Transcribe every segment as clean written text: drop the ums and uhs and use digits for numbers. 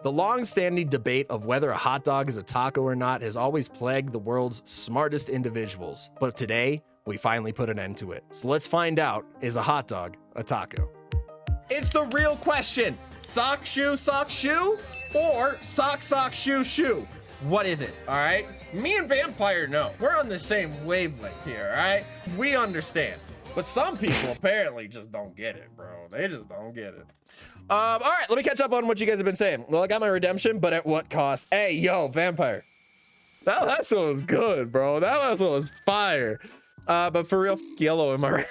The long-standing debate of whether a hot dog is a taco or not has always plagued the world's smartest individuals. But today, we finally put an end to it. So let's find out, is a hot dog a taco? It's the real question. Sock, shoe, or sock, shoe, shoe. What is it, all right? Me and Vampire know. We're on the same wavelength here, all right? We understand. But some people apparently just don't get it, bro. They just don't get it. All right, let me catch up on what you guys have been saying. Well, I got my redemption, but at what cost? Hey, yo, Vampire. That last one was good, bro. That last one was fire. But for real, yellow, am I right?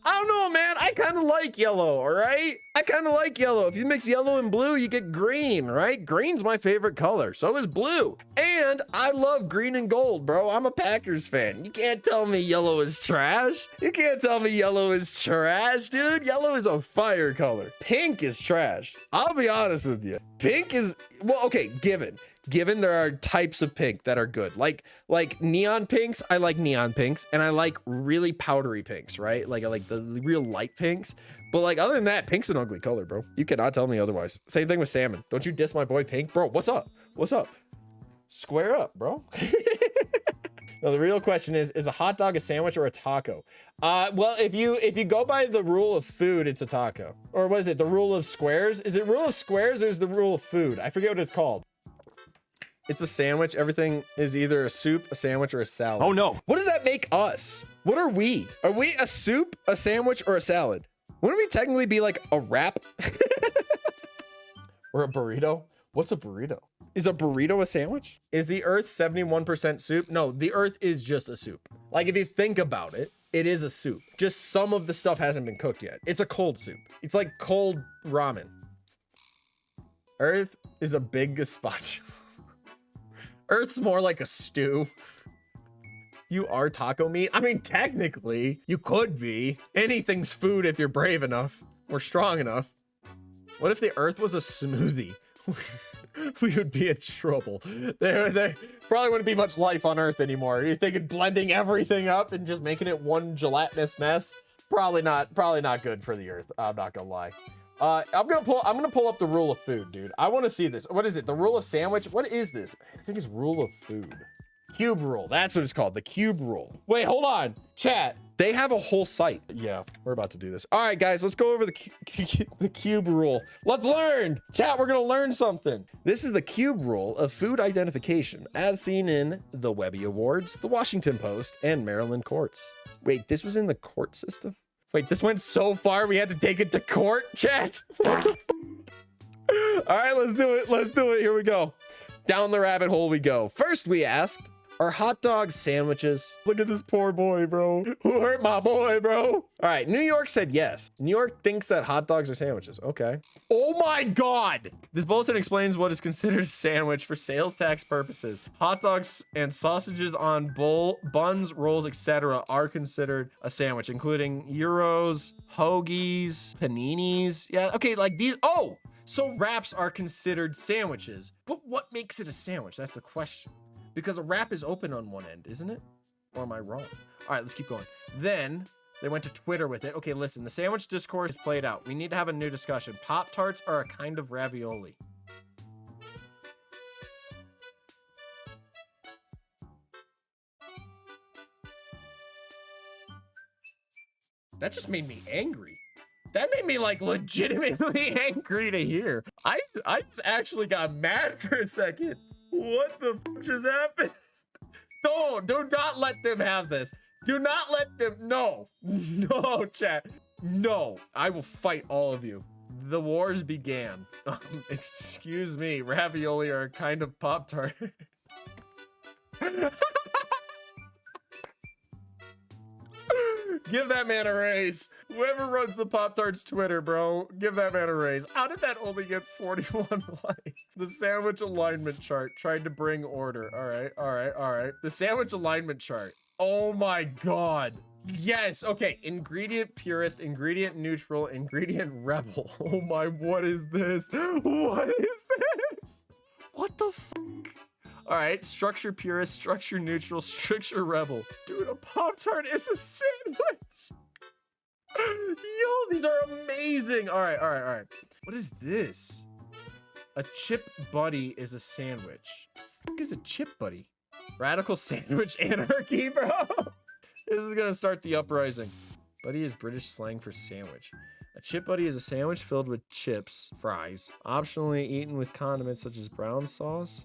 I don't know, man. I kind of like yellow, all right? I kind of like yellow. If you mix yellow and blue, you get green, right? Green's my favorite color. So is blue. And I love green and gold, bro. I'm a Packers fan. You can't tell me yellow is trash. You can't tell me yellow is trash, dude. Yellow is a fire color. Pink is trash. I'll be honest with you. Pink is, well, okay, given there are types of pink that are good, like neon pinks. I like neon pinks, and I like really powdery pinks, right? Like I like the real light pinks. But like other than that, pink's an ugly color, bro. You cannot tell me otherwise. Same thing with salmon. Don't you diss my boy Pink, bro? What's up? What's up? Square up, bro. No, the real question is a hot dog a sandwich or a taco? Well, if you go by the rule of food, it's a taco. Or what is it? The rule of squares? Is it rule of squares or is the rule of food? I forget what it's called. It's a sandwich. Everything is either a soup, a sandwich, or a salad. Oh no. What does that make us? What are we? Are we a soup, a sandwich, or a salad? Wouldn't we technically be like a wrap? Or a burrito? What's a burrito? Is a burrito a sandwich? Is the earth 71% soup? No, the earth is just a soup. Like if you think about it, it is a soup. Just some of the stuff hasn't been cooked yet. It's a cold soup. It's like cold ramen. Earth is a big gazpacho. Earth's more like a stew. You are taco meat? I mean, technically, you could be. Anything's food if you're brave enough or strong enough. What if the earth was a smoothie? We would be in trouble. There probably wouldn't be much life on earth anymore. You're thinking blending everything up and just making it one gelatinous mess? Probably not good for the earth. I'm not gonna lie. I'm gonna pull up the rule of food, dude. I want to see this. What is it? The rule of sandwich? What is this? I think it's rule of food. Cube rule. That's what it's called. The cube rule. Wait, hold on. Chat. They have a whole site. Yeah, we're about to do this. All right, guys, let's go over the cube rule. Let's learn. Chat, we're gonna learn something. This is the cube rule of food identification, as seen in the Webby Awards, the Washington Post, and Maryland courts. Wait, this was in the court system? Wait, this went so far we had to take it to court, chat? All right, let's do it. Let's do it. Here we go. Down the rabbit hole we go. First, we asked, are hot dogs sandwiches? Look at this poor boy, bro. Who hurt my boy, bro? All right, New York said yes. New York thinks that hot dogs are sandwiches. Okay. Oh my God. This bulletin explains what is considered a sandwich for sales tax purposes. Hot dogs and sausages on buns, rolls, etc. are considered a sandwich, including gyros, hoagies, paninis. Yeah, okay, like these. Oh, so wraps are considered sandwiches. But what makes it a sandwich? That's the question. Because a wrap is open on one end, isn't it? Or am I wrong? All right, let's keep going. Then they went to Twitter with it. Okay, listen, the sandwich discourse is played out. We need to have a new discussion. Pop-Tarts are a kind of ravioli. That just made me angry. That made me like legitimately angry to hear. I just actually got mad for a second. What the f just happened? Do not let them have this. Do not let them. No, chat. No, I will fight all of you. The wars began. Excuse me, ravioli are a kind of Pop-Tart. Give that man a raise. Whoever runs the Pop-Tarts Twitter, bro, give that man a raise. How did that only get 41 likes? The sandwich alignment chart tried to bring order. All right. The sandwich alignment chart. Oh my God. Yes. Okay. Ingredient purist, ingredient neutral, ingredient rebel. Oh my, what is this? What is this? What the fuck? All right, structure purist, structure neutral, structure rebel. Dude, a Pop-Tart is a sandwich. Yo, these are amazing. All right. What is this? A chip buddy is a sandwich. What is a chip buddy? Radical sandwich anarchy, bro. This is gonna start the uprising. Buddy is British slang for sandwich. A chip buddy is a sandwich filled with chips, fries, optionally eaten with condiments such as brown sauce,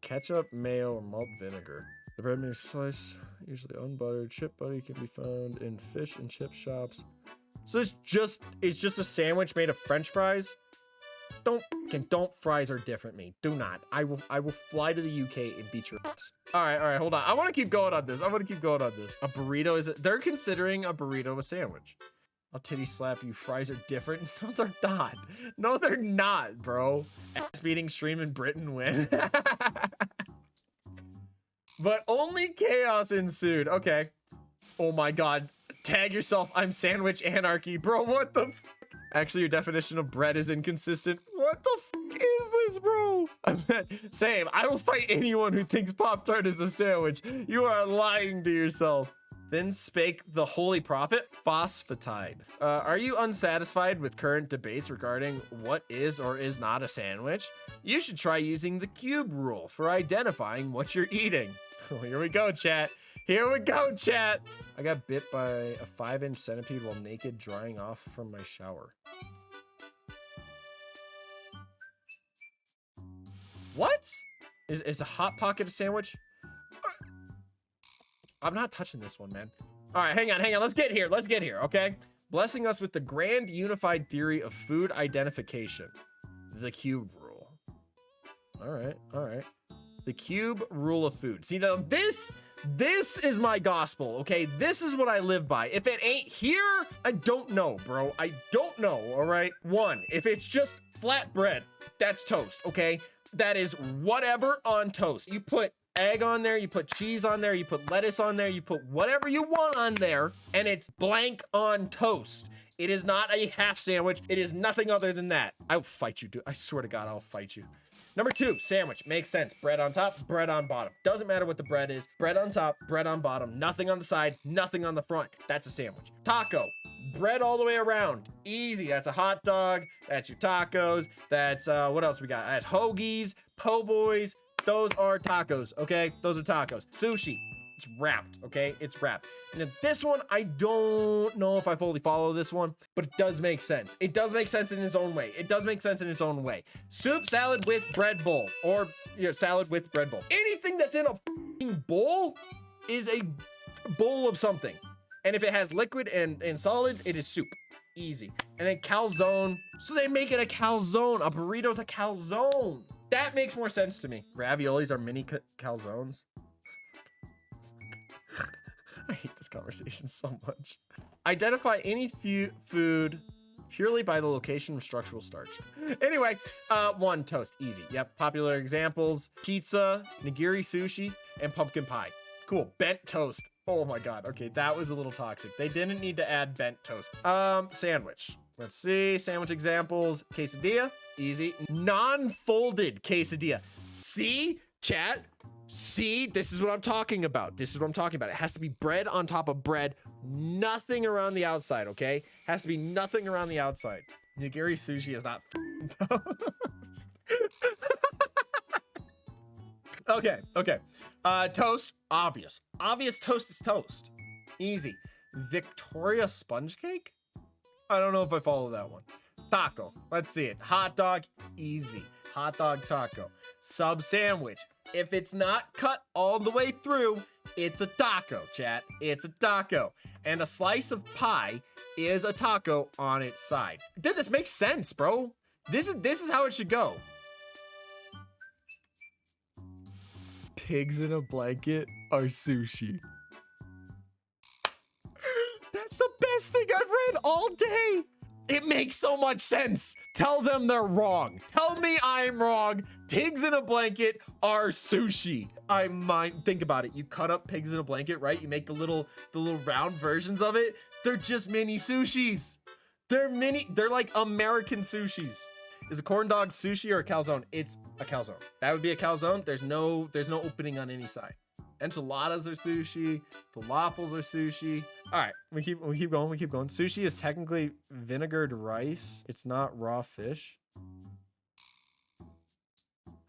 ketchup, mayo, or malt vinegar. The bread mix slice, usually unbuttered. Chip buddy can be found in fish and chip shops. So it's just a sandwich made of French fries. Don't fries are different me. Do not. I will fly to the UK and beat your ass. All right, hold on. I want to keep going on this. A burrito is they're considering a burrito a sandwich. I'll titty slap you. Fries are different. No, they're not. No, they're not, bro. Ass beating stream in Britain win. But only chaos ensued. Okay. Oh my god. Tag yourself. I'm sandwich anarchy. Bro, what the f? Actually, your definition of bread is inconsistent. What the f is this, bro? Same. I will fight anyone who thinks Pop-Tart is a sandwich. You are lying to yourself. Then spake the holy prophet, phosphatide. Are you unsatisfied with current debates regarding what is or is not a sandwich? You should try using the cube rule for identifying what you're eating. Oh, here we go, chat. Here we go, chat. I got bit by a 5-inch centipede while naked drying off from my shower. What? Is a Hot Pocket a sandwich? I'm not touching this one, man. All right, hang on. Let's get here, okay? Blessing us with the grand unified theory of food identification. The cube rule. All right. The cube rule of food. See, now this is my gospel, okay? This is what I live by. If it ain't here, I don't know, bro. I don't know, all right? 1, if it's just flat bread, that's toast, okay? That is whatever on toast. You put egg on there, you put cheese on there, you put lettuce on there, you put whatever you want on there, and it's blank on toast. It is not a half sandwich. It is nothing other than that. I will fight you, dude. I swear to God, I'll fight you. Number 2, sandwich. Makes sense. Bread on top, bread on bottom. Doesn't matter what the bread is. Bread on top, bread on bottom. Nothing on the side, nothing on the front. That's a sandwich. Taco. Bread all the way around. Easy. That's a hot dog. That's your tacos. That's, what else we got? That's hoagies, po' boys. Those are tacos, okay? Those are tacos. Sushi. It's wrapped, okay? It's wrapped. And then this one, I don't know if I fully follow this one, but it does make sense. It does make sense in its own way. Soup, salad with bread bowl, or salad with bread bowl. Anything that's in a f***ing bowl is a bowl of something. And if it has liquid and solids, it is soup. Easy. And then calzone. So they make it a calzone. A burrito's a calzone. That makes more sense to me. Raviolis are mini calzones. I hate this conversation so much. Identify any food purely by the location of structural starch. Anyway, 1, toast. Easy. Yep. Popular examples: pizza, nigiri sushi, and pumpkin pie. Cool. Bent toast. Oh my god. Okay, that was a little toxic. They didn't need to add bent toast. Sandwich. Let's see. Sandwich examples: quesadilla. Easy. Non-folded quesadilla. See, chat? See, this is what I'm talking about. It has to be bread on top of bread, nothing around the outside, okay? Has to be nothing around the outside. Nigiri sushi is not toast. Okay. Toast, obvious. Obvious toast is toast. Easy. Victoria sponge cake? I don't know if I follow that one. Taco, let's see it. Hot dog, easy. Hot dog taco. Sub sandwich. If it's not cut all the way through, it's a taco, chat. It's a taco. And a slice of pie is a taco on its side. Dude, this makes sense, bro. This is how it should go. Pigs in a blanket are sushi. That's the best thing I've read all day. It makes so much sense. Tell them they're wrong. Tell me I'm wrong. Pigs in a blanket are sushi. Think about it. You cut up pigs in a blanket, right? You make the little round versions of it. They're just mini sushis. They're like American sushis. Is a corn dog sushi or a calzone? It's a calzone. That would be a calzone. There's no opening on any side. Enchiladas are sushi. Falafels are sushi. All right, we keep going. Sushi is technically vinegared rice. It's not raw fish.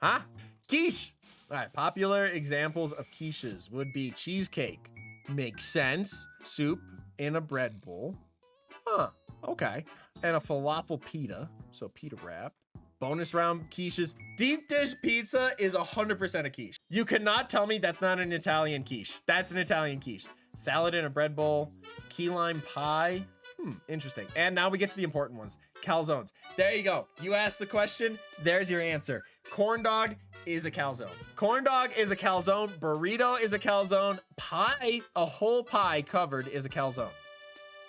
Huh? Quiche. All right, popular examples of quiches would be cheesecake. Makes sense. Soup in a bread bowl. Huh, okay. And a falafel pita, so pita wrap. Bonus round quiches. Deep dish pizza is 100% a quiche. You cannot tell me that's not an Italian quiche. That's an Italian quiche. Salad in a bread bowl. Key lime pie. Interesting. And now we get to the important ones. Calzones. There you go. You asked the question. There's your answer. Corn dog is a calzone. Corn dog is a calzone. Burrito is a calzone. Pie, a whole pie covered, is a calzone.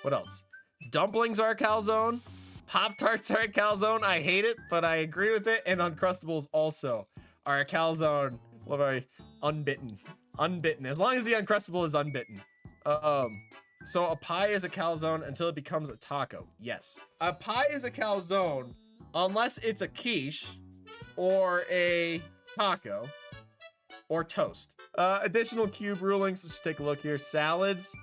What else? Dumplings are a calzone. Pop-Tarts are a calzone. I hate it, but I agree with it. And Uncrustables also are a calzone. What are I? Unbitten. Unbitten. As long as the Uncrustable is unbitten. So a pie is a calzone until it becomes a taco. Yes. A pie is a calzone unless it's a quiche or a taco or toast. Additional cube rulings. Let's just take a look here. Salads.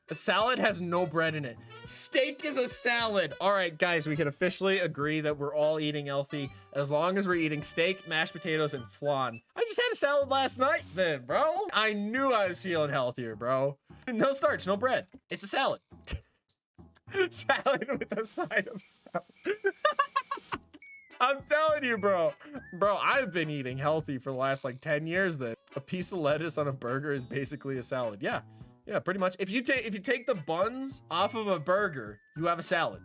A salad has no bread in it. Steak is a salad. All right, guys, we can officially agree that we're all eating healthy as long as we're eating steak, mashed potatoes, and flan. I just had a salad last night then, bro. I knew I was feeling healthier, bro. No starch, no bread. It's a salad. Salad with a side of salad. I'm telling you, bro. Bro, I've been eating healthy for the last like 10 years then. A piece of lettuce on a burger is basically a salad. Yeah. Yeah, pretty much. If you take the buns off of a burger, you have a salad.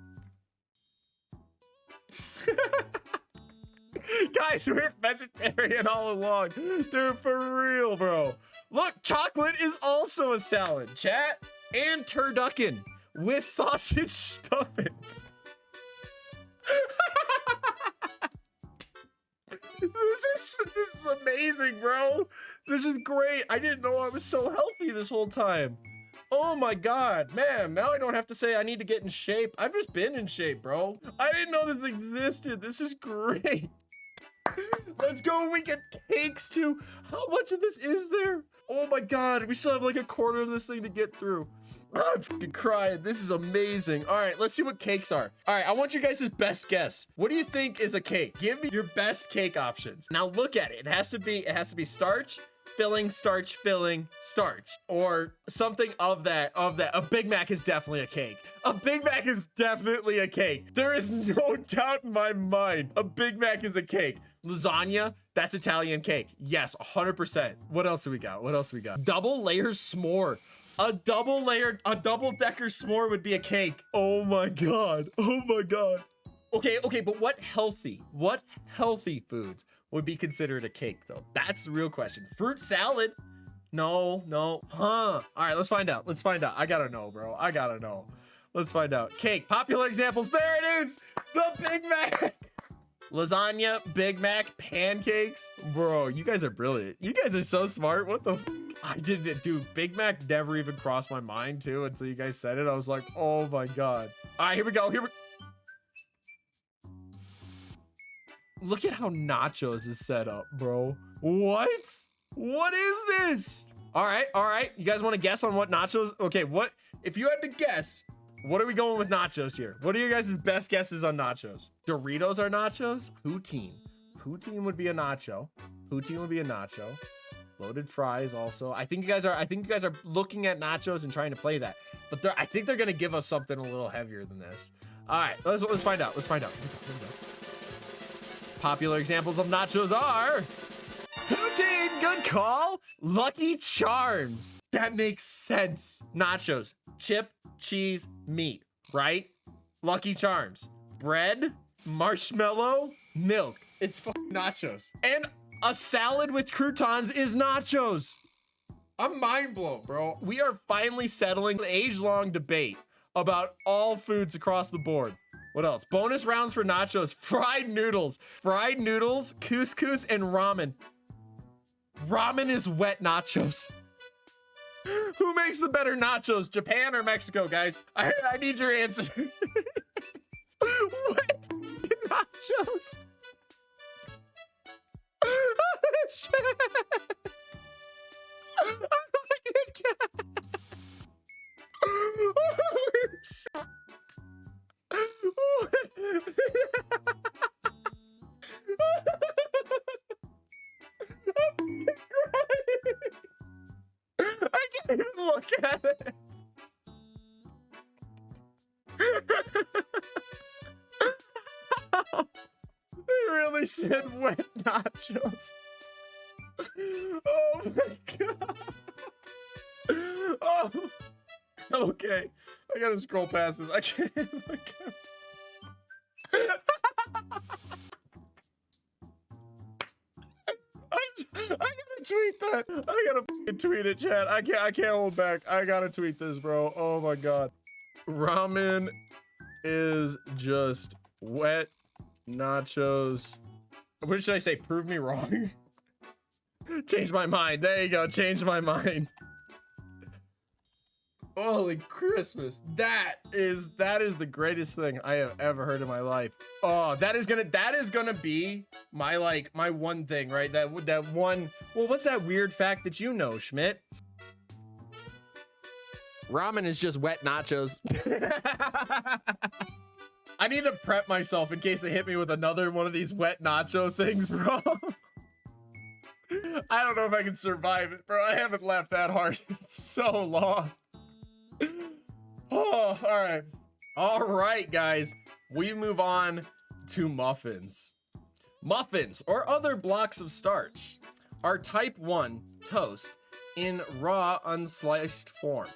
Guys, we're vegetarian all along. Dude, for real, bro. Look, chocolate is also a salad, chat. And turducken with sausage stuffing. This is amazing, bro. This is great. I didn't know I was so healthy this whole time. Oh my God, man. Now I don't have to say I need to get in shape. I've just been in shape, bro. I didn't know this existed. This is great. Let's go. We get cakes too. How much of this is there? Oh my God. We still have like a quarter of this thing to get through. I'm fucking crying. This is amazing. All right, let's see what cakes are. All right, I want you guys' best guess. What do you think is a cake? Give me your best cake options. Now look at it. It has to be starch, filling, starch, filling, starch, or something of that. A Big Mac is definitely a cake. A Big Mac is definitely a cake. There is no doubt in my mind. A Big Mac is a cake. Lasagna, that's Italian cake. Yes, 100%. What else do we got? What else do we got? Double layer s'more. A double-decker s'more would be a cake. Oh my God. Oh my God. Okay, but what healthy foods would be considered a cake though? That's the real question. Fruit salad? No. Huh. All right, let's find out. I gotta know, bro. I gotta know. Let's find out. Cake. Popular examples. There it is. The Big Mac. Lasagna, Big Mac, pancakes. Bro, you guys are brilliant. You guys are so smart. What the I didn't, dude. Big Mac never even crossed my mind too until you guys said it. I was like, oh my God. All right, here we go. Look at how nachos is set up, bro. What is this? All right. You guys want to guess on what nachos? Okay, what if you had to guess? What are we going with nachos here? What are your guys' best guesses on nachos? Doritos are nachos. Poutine would be a nacho. Loaded fries also. I think you guys are looking at nachos and trying to play that. But I think they're gonna give us something a little heavier than this. All right, let's find out. Here we go. Popular examples of nachos are poutine, good call. Lucky Charms. That makes sense. Nachos, chip, cheese, meat, right? Lucky Charms, bread, marshmallow, milk. It's fucking nachos. And a salad with croutons is nachos. I'm mind blown, bro. We are finally settling the age-long debate about all foods across the board. What else? Bonus rounds for nachos. Fried noodles, couscous, and ramen. Ramen is wet nachos. Who makes the better nachos, Japan or Mexico, guys? I need your answer. Wet nachos. Look at it. They really said wet nachos. Oh my god. Oh. Okay. I gotta scroll past this. I can't look at I gotta tweet that. I gotta fucking tweet it, chat. I can't hold back. I gotta tweet this, bro. Oh my god. Ramen is just wet nachos. What should I say? Prove me wrong. Change my mind. There you go. Change my mind. Holy Christmas. That is the greatest thing I have ever heard in my life. Oh, that is gonna be my my one thing, right? That one. Well, what's that weird fact that you know, Schmidt? Ramen is just wet nachos. I need to prep myself in case they hit me with another one of these wet nacho things, bro. I don't know if I can survive it, bro. I haven't laughed that hard in so long. Oh, all right, guys. We move on to muffins. Muffins, or other blocks of starch, are type 1 toast in raw, unsliced form.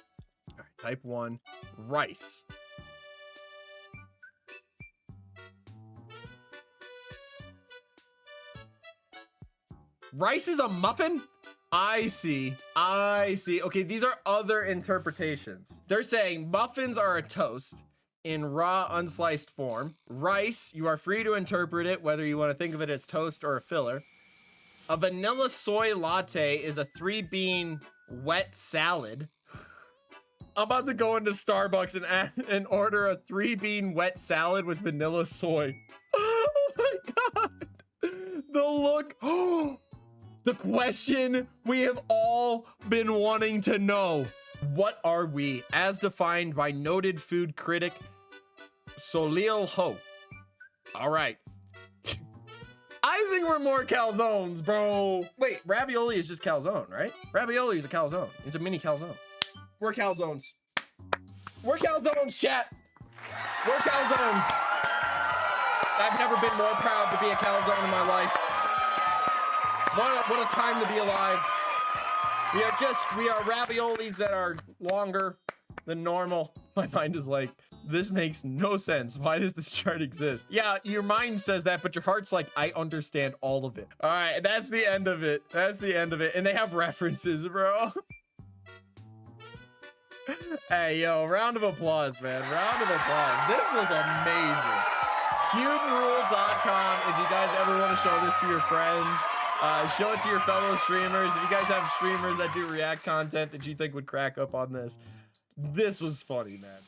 All right, type 1 rice. Rice is a muffin? I see. Okay, these are other interpretations. They're saying muffins are a toast in raw, unsliced form. Rice, you are free to interpret it, whether you want to think of it as toast or a filler. A vanilla soy latte is a 3-bean wet salad. I'm about to go into Starbucks and order a 3-bean wet salad with vanilla soy. Oh my god. The look. Oh. The question we have all been wanting to know. What are we, as defined by noted food critic Solil Ho? All right. I think we're more calzones, bro. Wait, ravioli is just calzone, right? Ravioli is a calzone. It's a mini calzone. We're calzones. We're calzones, chat. We're calzones. I've never been more proud to be a calzone in my life. What a time to be alive. We are raviolis that are longer than normal. My mind is like, this makes no sense. Why does this chart exist? Yeah, your mind says that, but your heart's like, I understand all of it. All right, that's the end of it. That's the end of it. And they have references, bro. Hey, yo, round of applause, man. Round of applause. This was amazing. CubeRules.com. If you guys ever want to show this to your friends, show it to your fellow streamers. If you guys have streamers that do React content that you think would crack up on this, this was funny, man.